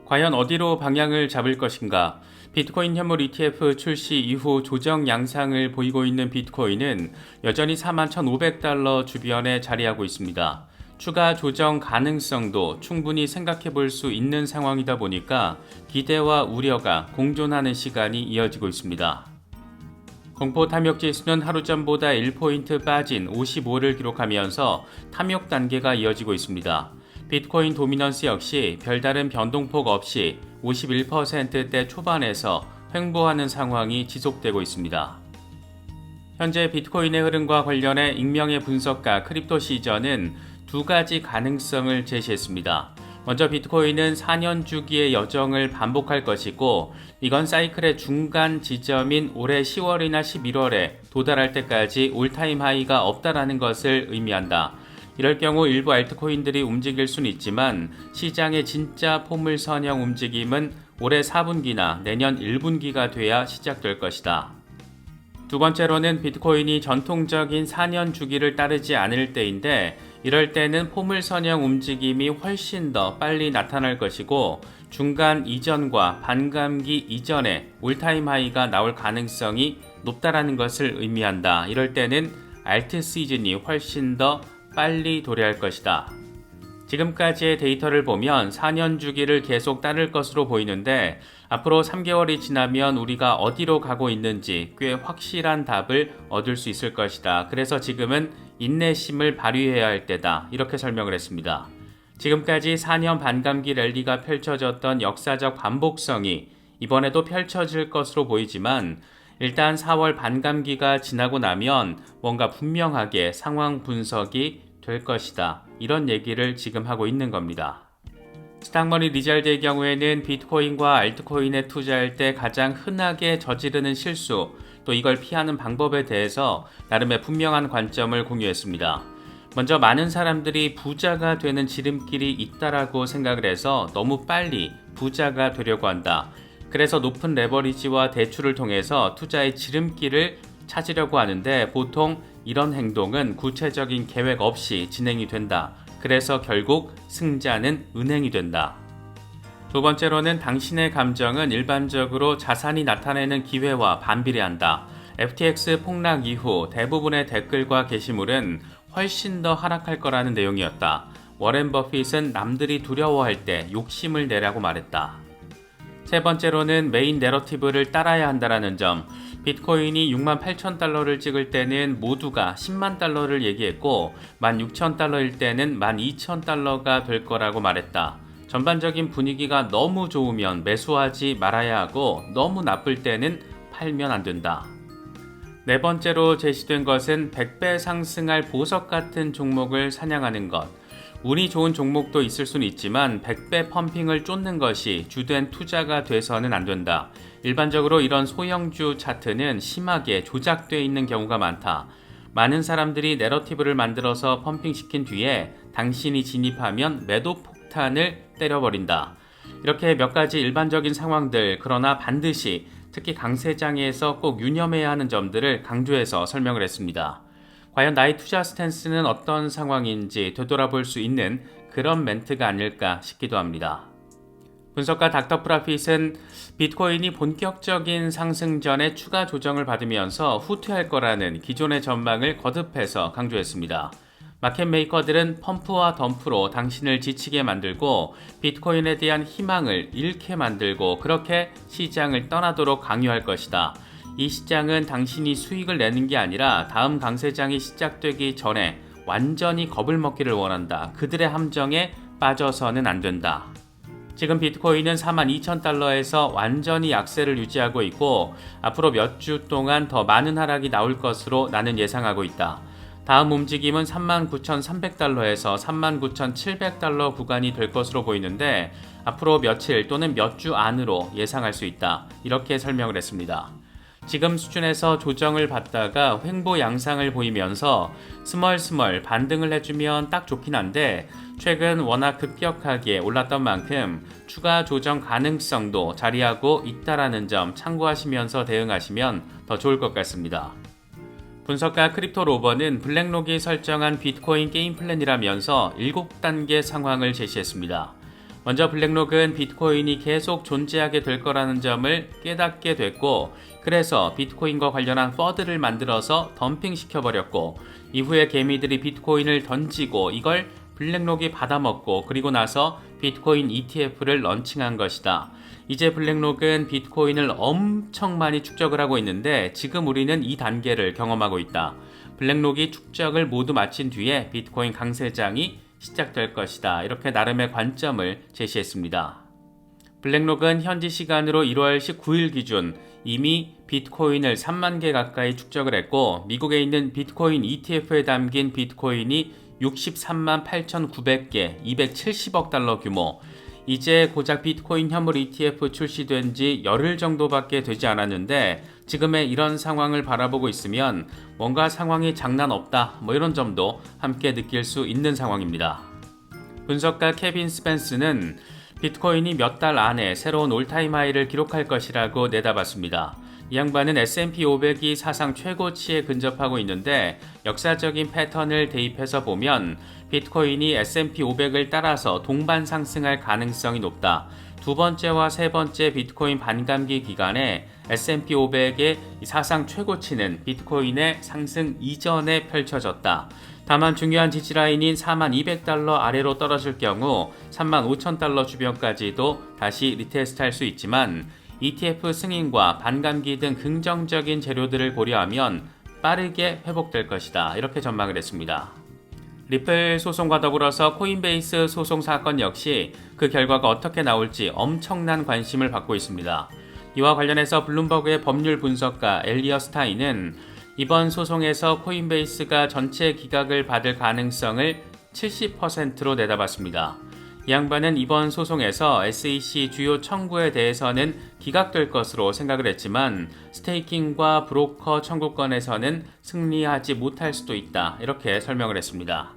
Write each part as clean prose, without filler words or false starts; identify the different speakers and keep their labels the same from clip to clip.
Speaker 1: 과연 어디로 방향을 잡을 것인가? 비트코인 현물 ETF 출시 이후 조정 양상을 보이고 있는 비트코인은 여전히 41,500달러 주변에 자리하고 있습니다. 추가 조정 가능성도 충분히 생각해 볼 수 있는 상황이다 보니까 기대와 우려가 공존하는 시간이 이어지고 있습니다. 공포 탐욕 지수는 하루 전보다 1포인트 빠진 55를 기록하면서 탐욕 단계가 이어지고 있습니다. 비트코인 도미넌스 역시 별다른 변동폭 없이 51%대 초반에서 횡보하는 상황이 지속되고 있습니다. 현재 비트코인의 흐름과 관련해 익명의 분석가 크립토시저는 두 가지 가능성을 제시했습니다. 먼저 비트코인은 4년 주기의 여정을 반복할 것이고 이건 사이클의 중간 지점인 올해 10월이나 11월에 도달할 때까지 올타임 하이가 없다라는 것을 의미한다. 이럴 경우 일부 알트코인들이 움직일 수는 있지만 시장의 진짜 포물선형 움직임은 올해 4분기나 내년 1분기가 돼야 시작될 것이다. 두 번째로는 비트코인이 전통적인 4년 주기를 따르지 않을 때인데 이럴 때는 포물선형 움직임이 훨씬 더 빨리 나타날 것이고 중간 이전과 반감기 이전에 올타임 하이가 나올 가능성이 높다라는 것을 의미한다. 이럴 때는 알트 시즌이 훨씬 더 빨리 도래할 것이다. 지금까지의 데이터를 보면 4년 주기를 계속 따를 것으로 보이는데 앞으로 3개월이 지나면 우리가 어디로 가고 있는지 꽤 확실한 답을 얻을 수 있을 것이다. 그래서 지금은 인내심을 발휘해야 할 때다. 이렇게 설명을 했습니다. 지금까지 4년 반감기 랠리가 펼쳐졌던 역사적 반복성이 이번에도 펼쳐질 것으로 보이지만 일단 4월 반감기가 지나고 나면 뭔가 분명하게 상황 분석이 될 것이다. 이런 얘기를 지금 하고 있는 겁니다. 스탁머니 리잘드의 경우에는 비트코인과 알트코인에 투자할 때 가장 흔하게 저지르는 실수, 또 이걸 피하는 방법에 대해서 나름의 분명한 관점을 공유했습니다. 먼저 많은 사람들이 부자가 되는 지름길이 있다라고 생각을 해서 너무 빨리 부자가 되려고 한다. 그래서 높은 레버리지와 대출을 통해서 투자의 지름길을 찾으려고 하는데 보통 이런 행동은 구체적인 계획 없이 진행이 된다. 그래서 결국 승자는 은행이 된다. 두 번째로는 당신의 감정은 일반적으로 자산이 나타내는 기회와 반비례한다. FTX 폭락 이후 대부분의 댓글과 게시물은 훨씬 더 하락할 거라는 내용이었다. 워렌 버핏은 남들이 두려워할 때 욕심을 내라고 말했다. 세 번째로는 메인 내러티브를 따라야 한다는 점. 비트코인이 68,000달러를 찍을 때는 모두가 10만 달러를 얘기했고 16,000달러일 때는 12,000달러가 될 거라고 말했다. 전반적인 분위기가 너무 좋으면 매수하지 말아야 하고 너무 나쁠 때는 팔면 안 된다. 네 번째로 제시된 것은 100배 상승할 보석 같은 종목을 사냥하는 것. 운이 좋은 종목도 있을 수는 있지만 100배 펌핑을 쫓는 것이 주된 투자가 돼서는 안 된다. 일반적으로 이런 소형주 차트는 심하게 조작되어 있는 경우가 많다. 많은 사람들이 내러티브를 만들어서 펌핑시킨 뒤에 당신이 진입하면 매도 폭탄을 때려버린다. 이렇게 몇 가지 일반적인 상황들, 그러나 반드시 특히 강세장에서 꼭 유념해야 하는 점들을 강조해서 설명을 했습니다. 과연 나의 투자 스탠스는 어떤 상황인지 되돌아볼 수 있는 그런 멘트가 아닐까 싶기도 합니다. 분석가 닥터 프라핏은 비트코인이 본격적인 상승 전에 추가 조정을 받으면서 후퇴할 거라는 기존의 전망을 거듭해서 강조했습니다. 마켓 메이커들은 펌프와 덤프로 당신을 지치게 만들고 비트코인에 대한 희망을 잃게 만들고 그렇게 시장을 떠나도록 강요할 것이다. 이 시장은 당신이 수익을 내는 게 아니라 다음 강세장이 시작되기 전에 완전히 겁을 먹기를 원한다. 그들의 함정에 빠져서는 안 된다. 지금 비트코인은 42,000달러에서 완전히 약세를 유지하고 있고 앞으로 몇 주 동안 더 많은 하락이 나올 것으로 나는 예상하고 있다. 다음 움직임은 39,300달러에서 39,700달러 구간이 될 것으로 보이는데 앞으로 며칠 또는 몇 주 안으로 예상할 수 있다. 이렇게 설명을 했습니다. 지금 수준에서 조정을 받다가 횡보 양상을 보이면서 스멀스멀 반등을 해주면 딱 좋긴 한데 최근 워낙 급격하게 올랐던 만큼 추가 조정 가능성도 자리하고 있다라는 점 참고하시면서 대응하시면 더 좋을 것 같습니다. 분석가 크립토로버는 블랙록이 설정한 비트코인 게임 플랜이라면서 7단계 상황을 제시했습니다. 먼저 블랙록은 비트코인이 계속 존재하게 될 거라는 점을 깨닫게 됐고, 그래서 비트코인과 관련한 퍼드를 만들어서 덤핑시켜버렸고, 이후에 개미들이 비트코인을 던지고 이걸 블랙록이 받아먹고, 그리고 나서 비트코인 ETF를 런칭한 것이다. 이제 블랙록은 비트코인을 엄청 많이 축적을 하고 있는데, 지금 우리는 이 단계를 경험하고 있다. 블랙록이 축적을 모두 마친 뒤에 비트코인 강세장이 시작될 것이다. 이렇게 나름의 관점을 제시했습니다. 블랙록은 현지 시간으로 1월 19일 기준 이미 비트코인을 3만 개 가까이 축적을 했고, 미국에 있는 비트코인 ETF에 담긴 비트코인이 63만 8,900개, 270억 달러 규모. 이제 고작 비트코인 현물 ETF 출시된 지 열흘 정도밖에 되지 않았는데, 지금의 이런 상황을 바라보고 있으면 뭔가 상황이 장난 없다, 이런 점도 함께 느낄 수 있는 상황입니다. 분석가 케빈 스펜스는 비트코인이 몇 달 안에 새로운 올타임 하이를 기록할 것이라고 내다봤습니다. 이 양반은 S&P 500이 사상 최고치에 근접하고 있는데, 역사적인 패턴을 대입해서 보면 비트코인이 S&P 500을 따라서 동반 상승할 가능성이 높다. 두 번째와 세 번째 비트코인 반감기 기간에 S&P 500의 사상 최고치는 비트코인의 상승 이전에 펼쳐졌다. 다만 중요한 지지라인인 4200달러 아래로 떨어질 경우 35,000달러 주변까지도 다시 리테스트할 수 있지만, ETF 승인과 반감기 등 긍정적인 재료들을 고려하면 빠르게 회복될 것이다. 이렇게 전망을 했습니다. 리플 소송과 더불어서 코인베이스 소송 사건 역시 그 결과가 어떻게 나올지 엄청난 관심을 받고 있습니다. 이와 관련해서 블룸버그의 법률 분석가 엘리어 스타인은 이번 소송에서 코인베이스가 전체 기각을 받을 가능성을 70%로 내다봤습니다. 이 양반은 이번 소송에서 SEC 주요 청구에 대해서는 기각될 것으로 생각을 했지만, 스테이킹과 브로커 청구권에서는 승리하지 못할 수도 있다. 이렇게 설명을 했습니다.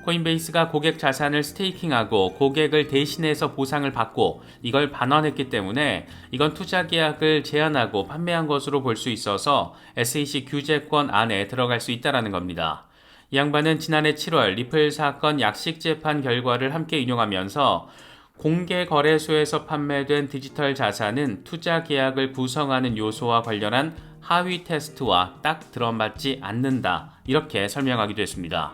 Speaker 1: 코인베이스가 고객 자산을 스테이킹하고 고객을 대신해서 보상을 받고 이걸 반환했기 때문에 이건 투자 계약을 제한하고 판매한 것으로 볼 수 있어서 SEC 규제권 안에 들어갈 수 있다는 겁니다. 이 양반은 지난해 7월 리플 사건 약식 재판 결과를 함께 인용하면서 공개 거래소에서 판매된 디지털 자산은 투자 계약을 구성하는 요소와 관련한 하위 테스트와 딱 들어맞지 않는다. 이렇게 설명하기도 했습니다.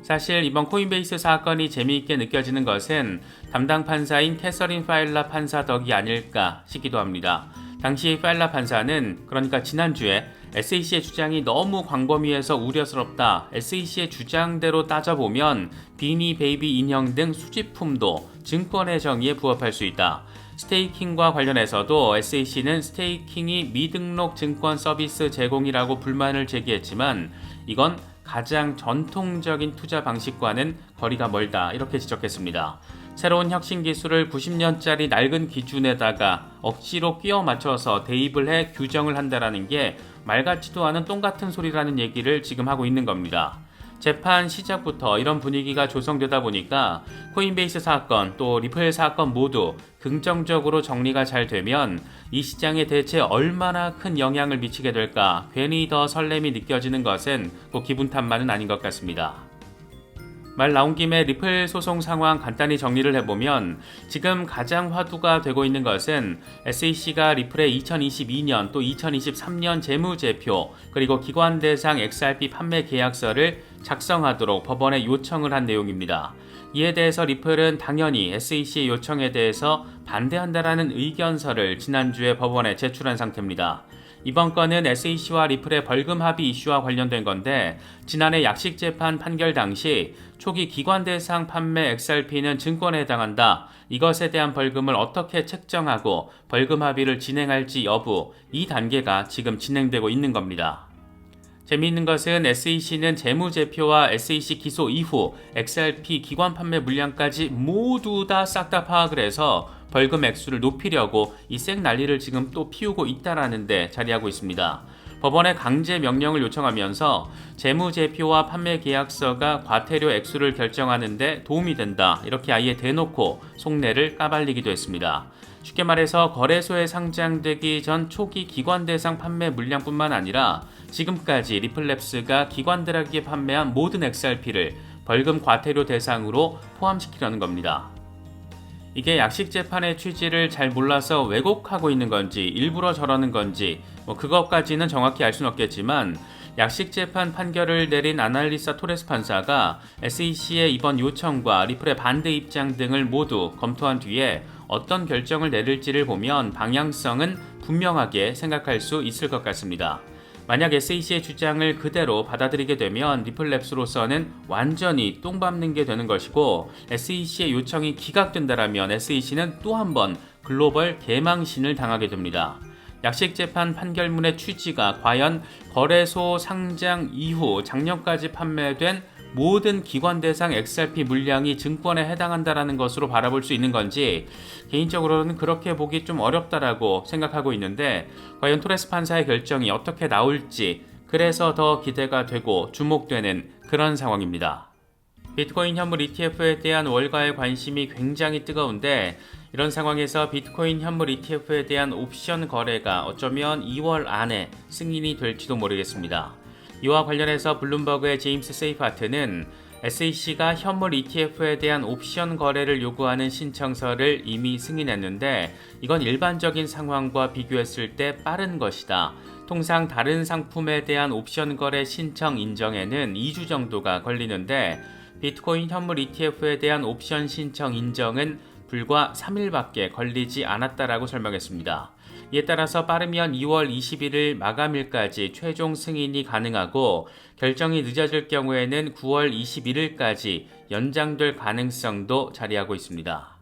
Speaker 1: 사실 이번 코인베이스 사건이 재미있게 느껴지는 것은 담당 판사인 캐서린 파일라 판사 덕이 아닐까 싶기도 합니다. 당시 파일라 판사는 그러니까 지난주에 SEC의 주장이 너무 광범위해서 우려스럽다. SEC의 주장대로 따져보면 비니 베이비 인형 등 수집품도 증권의 정의에 부합할 수 있다. 스테이킹과 관련해서도 SEC는 스테이킹이 미등록 증권 서비스 제공이라고 불만을 제기했지만, 이건 가장 전통적인 투자 방식과는 거리가 멀다. 이렇게 지적했습니다. 새로운 혁신 기술을 90년짜리 낡은 기준에다가 억지로 끼워 맞춰서 대입을 해 규정을 한다라는 게 말 같지도 않은 똥 같은 소리라는 얘기를 지금 하고 있는 겁니다. 재판 시작부터 이런 분위기가 조성되다 보니까 코인베이스 사건 또 리플 사건 모두 긍정적으로 정리가 잘 되면 이 시장에 대체 얼마나 큰 영향을 미치게 될까 괜히 더 설렘이 느껴지는 것은 꼭 기분 탓만은 아닌 것 같습니다. 말 나온 김에 리플 소송 상황 간단히 정리를 해보면, 지금 가장 화두가 되고 있는 것은 SEC가 리플의 2022년 또 2023년 재무제표 그리고 기관 대상 XRP 판매 계약서를 작성하도록 법원에 요청을 한 내용입니다. 이에 대해서 리플은 당연히 SEC의 요청에 대해서 반대한다라는 의견서를 지난주에 법원에 제출한 상태입니다. 이번 건은 SEC와 리플의 벌금 합의 이슈와 관련된 건데, 지난해 약식재판 판결 당시 초기 기관 대상 판매 XRP는 증권에 해당한다. 이것에 대한 벌금을 어떻게 책정하고 벌금 합의를 진행할지 여부, 이 단계가 지금 진행되고 있는 겁니다. 재미있는 것은 SEC는 재무제표와 SEC 기소 이후 XRP 기관 판매 물량까지 모두 다 싹 다 파악을 해서 벌금 액수를 높이려고 이 쌩 난리를 지금 또 피우고 있다라는 데 자리하고 있습니다. 법원에 강제 명령을 요청하면서 재무제표와 판매 계약서가 과태료 액수를 결정하는 데 도움이 된다. 이렇게 아예 대놓고 속내를 까발리기도 했습니다. 쉽게 말해서 거래소에 상장되기 전 초기 기관 대상 판매 물량뿐만 아니라 지금까지 리플랩스가 기관들에게 판매한 모든 XRP를 벌금 과태료 대상으로 포함시키려는 겁니다. 이게 약식재판의 취지를 잘 몰라서 왜곡하고 있는 건지 일부러 저러는 건지 그것까지는 정확히 알 수는 없겠지만 약식재판 판결을 내린 아날리사 토레스 판사가 SEC의 이번 요청과 리플의 반대 입장 등을 모두 검토한 뒤에 어떤 결정을 내릴지를 보면 방향성은 분명하게 생각할 수 있을 것 같습니다. 만약 SEC의 주장을 그대로 받아들이게 되면 리플랩스로서는 완전히 똥밟는 게 되는 것이고 SEC의 요청이 기각된다면 SEC는 또 한 번 글로벌 개망신을 당하게 됩니다. 약식재판 판결문의 취지가 과연 거래소 상장 이후 작년까지 판매된 모든 기관 대상 XRP 물량이 증권에 해당한다라는 것으로 바라볼 수 있는 건지 개인적으로는 그렇게 보기 좀 어렵다라고 생각하고 있는데 과연 토레스 판사의 결정이 어떻게 나올지 그래서 더 기대가 되고 주목되는 그런 상황입니다. 비트코인 현물 ETF에 대한 월가의 관심이 굉장히 뜨거운데 이런 상황에서 비트코인 현물 ETF에 대한 옵션 거래가 어쩌면 2월 안에 승인이 될지도 모르겠습니다. 이와 관련해서 블룸버그의 제임스 세이파트는 SEC가 현물 ETF에 대한 옵션 거래를 요구하는 신청서를 이미 승인했는데 이건 일반적인 상황과 비교했을 때 빠른 것이다. 통상 다른 상품에 대한 옵션 거래 신청 인정에는 2주 정도가 걸리는데 비트코인 현물 ETF에 대한 옵션 신청 인정은 불과 3일밖에 걸리지 않았다라고 설명했습니다. 이에 따라서 빠르면 2월 21일 마감일까지 최종 승인이 가능하고 결정이 늦어질 경우에는 9월 21일까지 연장될 가능성도 자리하고 있습니다.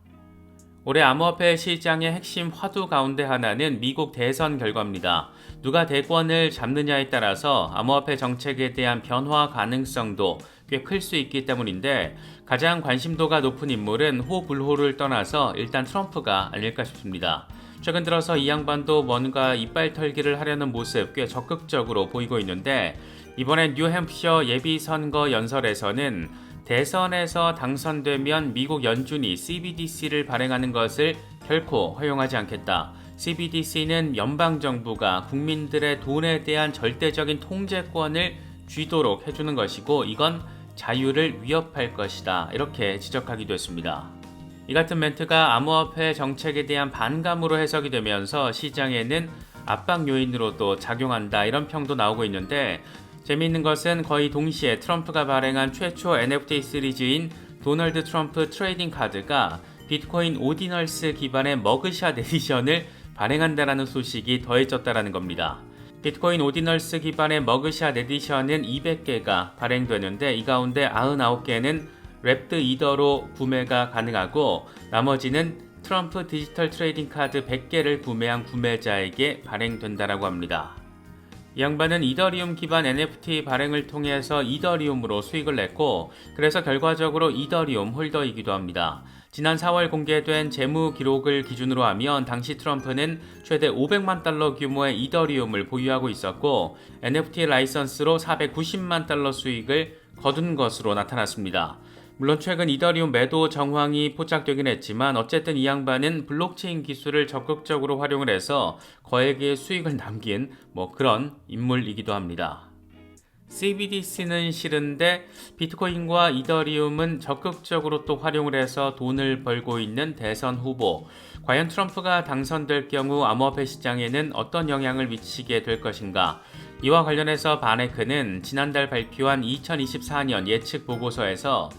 Speaker 1: 올해 암호화폐 시장의 핵심 화두 가운데 하나는 미국 대선 결과입니다. 누가 대권을 잡느냐에 따라서 암호화폐 정책에 대한 변화 가능성도 꽤 클 수 있기 때문인데 가장 관심도가 높은 인물은 호불호를 떠나서 일단 트럼프가 아닐까 싶습니다. 최근 들어서 이 양반도 뭔가 이빨 털기를 하려는 모습 꽤 적극적으로 보이고 있는데 이번에 뉴햄프셔 예비선거 연설에서는 대선에서 당선되면 미국 연준이 CBDC를 발행하는 것을 결코 허용하지 않겠다. CBDC는 연방정부가 국민들의 돈에 대한 절대적인 통제권을 쥐도록 해주는 것이고 이건 자유를 위협할 것이다. 이렇게 지적하기도 했습니다. 이 같은 멘트가 암호화폐 정책에 대한 반감으로 해석이 되면서 시장에는 압박 요인으로도 작용한다 이런 평도 나오고 있는데 재미있는 것은 거의 동시에 트럼프가 발행한 최초 NFT 시리즈인 도널드 트럼프 트레이딩 카드가 비트코인 오디널스 기반의 머그샷 에디션을 발행한다라는 소식이 더해졌다라는 겁니다. 비트코인 오디널스 기반의 머그샷 에디션은 200개가 발행되는데 이 가운데 99개는 랩드 이더로 구매가 가능하고 나머지는 트럼프 디지털 트레이딩 카드 100개를 구매한 구매자에게 발행된다라고 합니다. 이 양반은 이더리움 기반 NFT 발행을 통해서 이더리움으로 수익을 냈고 그래서 결과적으로 이더리움 홀더이기도 합니다. 지난 4월 공개된 재무 기록을 기준으로 하면 당시 트럼프는 최대 500만 달러 규모의 이더리움을 보유하고 있었고 NFT 라이선스로 490만 달러 수익을 거둔 것으로 나타났습니다. 물론 최근 이더리움 매도 정황이 포착되긴 했지만 어쨌든 이 양반은 블록체인 기술을 적극적으로 활용을 해서 거액의 수익을 남긴 그런 인물이기도 합니다. CBDC는 싫은데 비트코인과 이더리움은 적극적으로 또 활용을 해서 돈을 벌고 있는 대선 후보. 과연 트럼프가 당선될 경우 암호화폐 시장에는 어떤 영향을 미치게 될 것인가? 이와 관련해서 바네크는 지난달 발표한 2024년 예측 보고서에서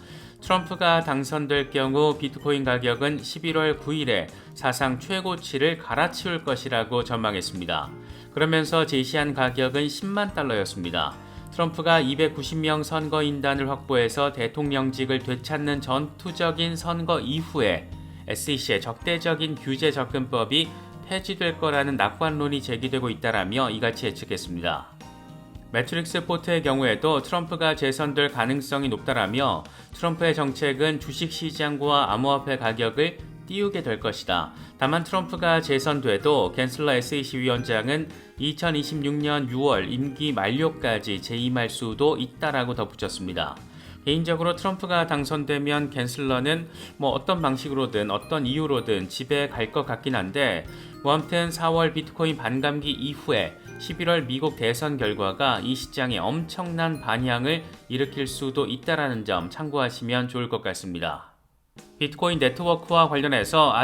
Speaker 1: 트럼프가 당선될 경우 비트코인 가격은 11월 9일에 사상 최고치를 갈아치울 것이라고 전망했습니다. 그러면서 제시한 가격은 10만 달러였습니다. 트럼프가 290명 선거인단을 확보해서 대통령직을 되찾는 전투적인 선거 이후에 SEC의 적대적인 규제 접근법이 폐지될 거라는 낙관론이 제기되고 있다라며 이같이 예측했습니다. 매트릭스 포트의 경우에도 트럼프가 재선될 가능성이 높다라며 트럼프의 정책은 주식시장과 암호화폐 가격을 띄우게 될 것이다. 다만 트럼프가 재선돼도 갠슬러 SEC 위원장은 2026년 6월 임기 만료까지 재임할 수도 있다라고 덧붙였습니다. 개인적으로 트럼프가 당선되면 갠슬러는 어떤 방식으로든 어떤 이유로든 집에 갈 것 같긴 한데 아무튼 4월 비트코인 반감기 이후에 11월 미국 대선 결과가 이 시장에 엄청난 반향을 일으킬 수도 있다라는 점 참고하시면 좋을 것 같습니다. 비트코인 네트워크와 관련해서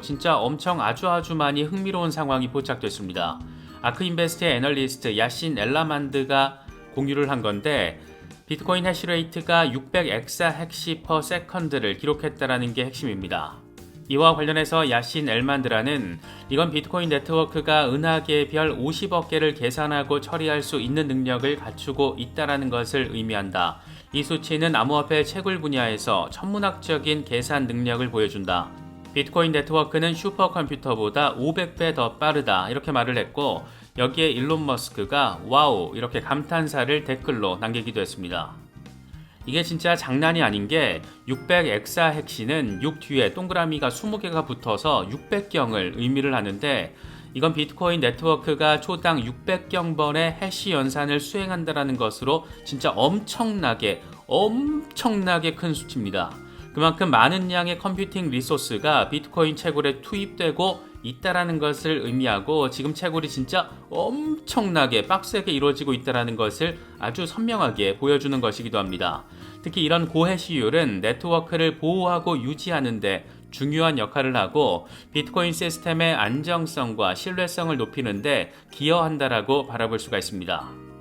Speaker 1: 진짜 엄청 아주 많이 흥미로운 상황이 포착됐습니다. 아크인베스트의 애널리스트 야신 엘라만드가 공유를 한 건데 비트코인 해시레이트가 600 엑사헥시 per second를 기록했다라는 게 핵심입니다. 이와 관련해서 야신 엘만드라는 이건 비트코인 네트워크가 은하계별 50억 개를 계산하고 처리할 수 있는 능력을 갖추고 있다라는 것을 의미한다. 이 수치는 암호화폐 채굴 분야에서 천문학적인 계산 능력을 보여준다. 비트코인 네트워크는 슈퍼컴퓨터보다 500배 더 빠르다 이렇게 말을 했고 여기에 일론 머스크가 와우 이렇게 감탄사를 댓글로 남기기도 했습니다. 이게 진짜 장난이 아닌 게 600 엑사헥시는 6 뒤에 동그라미가 20개가 붙어서 600경을 의미를 하는데 이건 비트코인 네트워크가 초당 600경번의 해시 연산을 수행한다는 것으로 진짜 엄청나게 큰 수치입니다. 그만큼 많은 양의 컴퓨팅 리소스가 비트코인 채굴에 투입되고 있다라는 것을 의미하고 지금 채굴이 진짜 엄청나게 빡세게 이루어지고 있다는 것을 아주 선명하게 보여주는 것이기도 합니다. 특히 이런 고해시율은 네트워크를 보호하고 유지하는 데 중요한 역할을 하고 비트코인 시스템의 안정성과 신뢰성을 높이는 데 기여한다라고 바라볼 수가 있습니다.